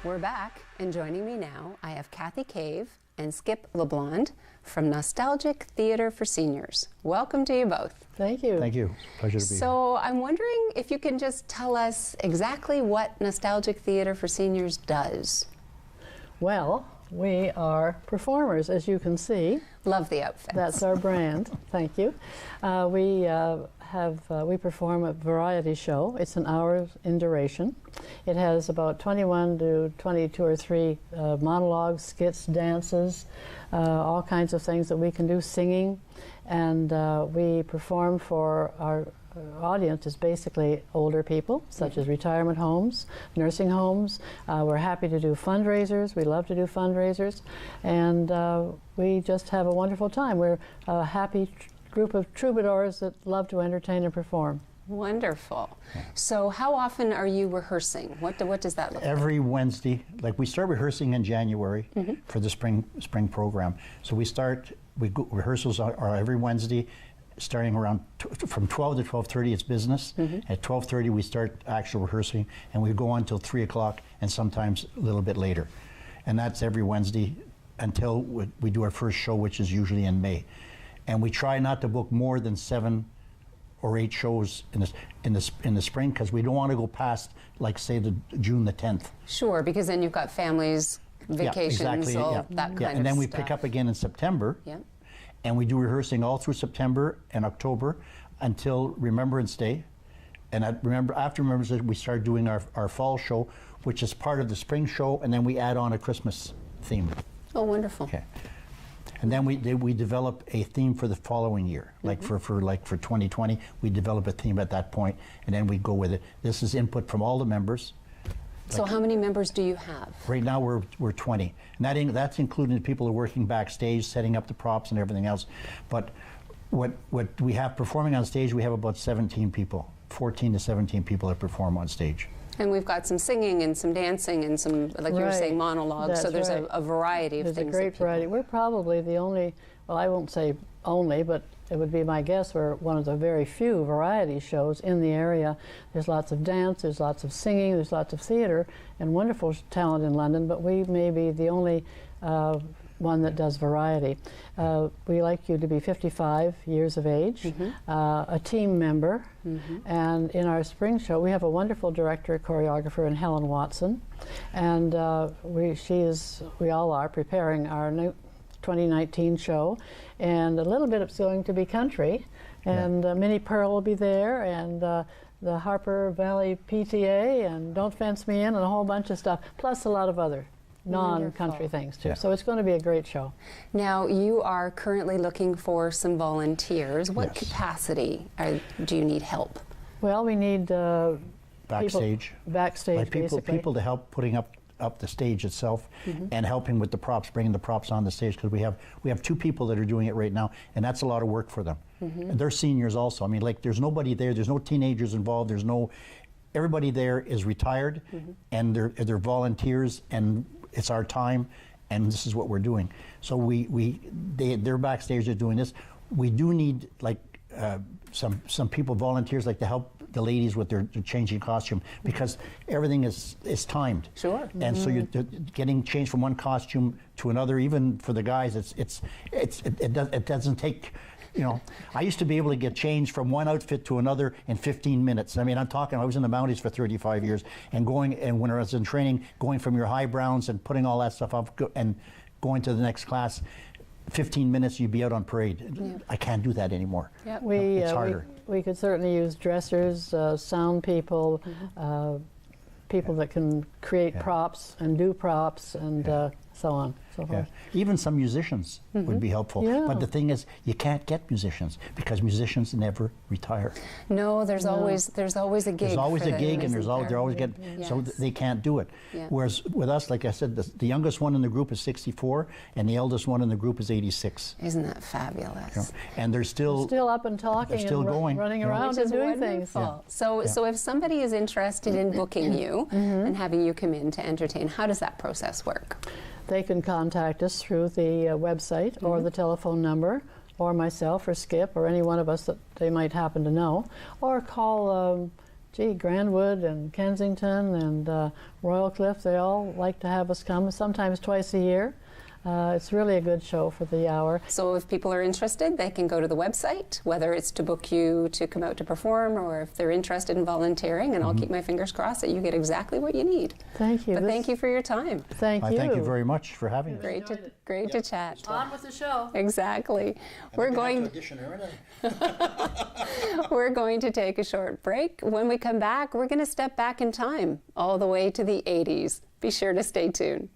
We're back, and joining me now, I have Cathy Cave and Skip LeBlond from Nostalgic Theatre for Seniors. Welcome to you both. Thank you. Thank you. Pleasure to be here. So I'm wondering if you can just tell us exactly what Nostalgic Theatre for Seniors does. Well, we are performers, as you can see. Love the outfits. That's our brand. Thank you. We perform a variety show. It's an hour in duration. It has about 21 to 22 or 3 monologues, skits, dances, all kinds of things that we can do, singing. And we perform for our audience is basically older people, such as retirement homes, nursing homes. We're happy to do fundraisers. We love to do fundraisers. And we just have a wonderful time. We're a happy group of troubadours that love to entertain and perform. Wonderful. So how often are you rehearsing? What does that look like? Every Wednesday. Like, we start rehearsing in January for the spring program. So rehearsals are every Wednesday, starting around from 12 to 12:30. It's business. At 12:30 we start actual rehearsing, and we go on till 3 o'clock, and sometimes a little bit later. And that's every Wednesday until we do our first show, which is usually in May. And we try not to book more than 7 or 8 shows in the spring, because we don't want to go past, like, say, June the 10th. Sure, because then you've got families, vacations, yeah, exactly, all yeah. that kind of stuff. And then we pick up again in September. Yeah. And we do rehearsing all through September and October until Remembrance Day. And after Remembrance Day, we start doing our fall show, which is part of the spring show, and then we add on a Christmas theme. Oh, wonderful. Okay. And then we develop a theme for the following year. Like for 2020, we develop a theme at that point, and then we go with it. This is input from all the members. So how many members do you have? Right now we're 20, and that's including the people who are working backstage, setting up the props and everything else. But what we have performing on stage, we have about 17 people, 14 to 17 people that perform on stage. And we've got some singing and some dancing and some, like you were saying, monologues. That's so there's right. a variety of There's things. There's a great variety. We're probably the only, well, I won't say only, but it would be my guess, we're one of the very few variety shows in the area. There's lots of dance, there's lots of singing, there's lots of theater, and wonderful talent in London, but we may be the only one that does variety. We like you to be 55 years of age, a team member, and in our spring show we have a wonderful director, choreographer in Helen Watson, and we all are preparing our new 2019 show, and a little bit it's going to be country, and Minnie Pearl will be there, and the Harper Valley PTA, and Don't Fence Me In, and a whole bunch of stuff, plus a lot of other non-country things too. So it's going to be a great show. Now, you are currently looking for some volunteers. What capacity do you need help? Well, we need backstage, like people to help putting up the stage itself, and helping with the props, bringing the props on the stage, because we have 2 people that are doing it right now, and that's a lot of work for them. And they're seniors also. I mean, like, there's nobody there. There's no teenagers involved. Everybody there is retired, and they're volunteers, and it's our time, and this is what we're doing. So they're backstage, they're doing this. We do need, like, some people, volunteers, like, to help the ladies with their changing costume, because everything is timed. Sure. And so you're getting changed from one costume to another. Even for the guys, it doesn't take. You know, I used to be able to get changed from one outfit to another in 15 minutes. I mean, I was in the Mounties for 35 years, and when I was in training, going from your high browns and putting all that stuff up and going to the next class, 15 minutes you'd be out on parade. Yeah. I can't do that anymore. Yeah. It's harder. We could certainly use dressers, sound people, people that can create props and do props, and so on, so forth. Even some musicians would be helpful. But the thing is, you can't get musicians, because musicians never retire. No, there's always a gig. There's always a gig, and they're always getting, so they can't do it. Yeah. Whereas with us, like I said, the youngest one in the group is 64, and the eldest one in the group is 86. Isn't that fabulous? You know, and they're still up and talking, they're still and going, running around and doing things. So if somebody is interested in booking you and having you come in to entertain, how does that process work? They can contact us through the website or the telephone number, or myself or Skip or any one of us that they might happen to know, or call gee, Grandwood and Kensington and Royal Cliff, they all like to have us come, sometimes twice a year. It's really a good show for the hour. So if people are interested, they can go to the website, whether it's to book you to come out to perform or if they're interested in volunteering, and I'll keep my fingers crossed that you get exactly what you need. Thank you. But thank you for your time. Thank you. Thank you very much for having us. Great to chat. On with the show. Exactly. We're going to take a short break. When we come back, we're going to step back in time all the way to the 80s. Be sure to stay tuned.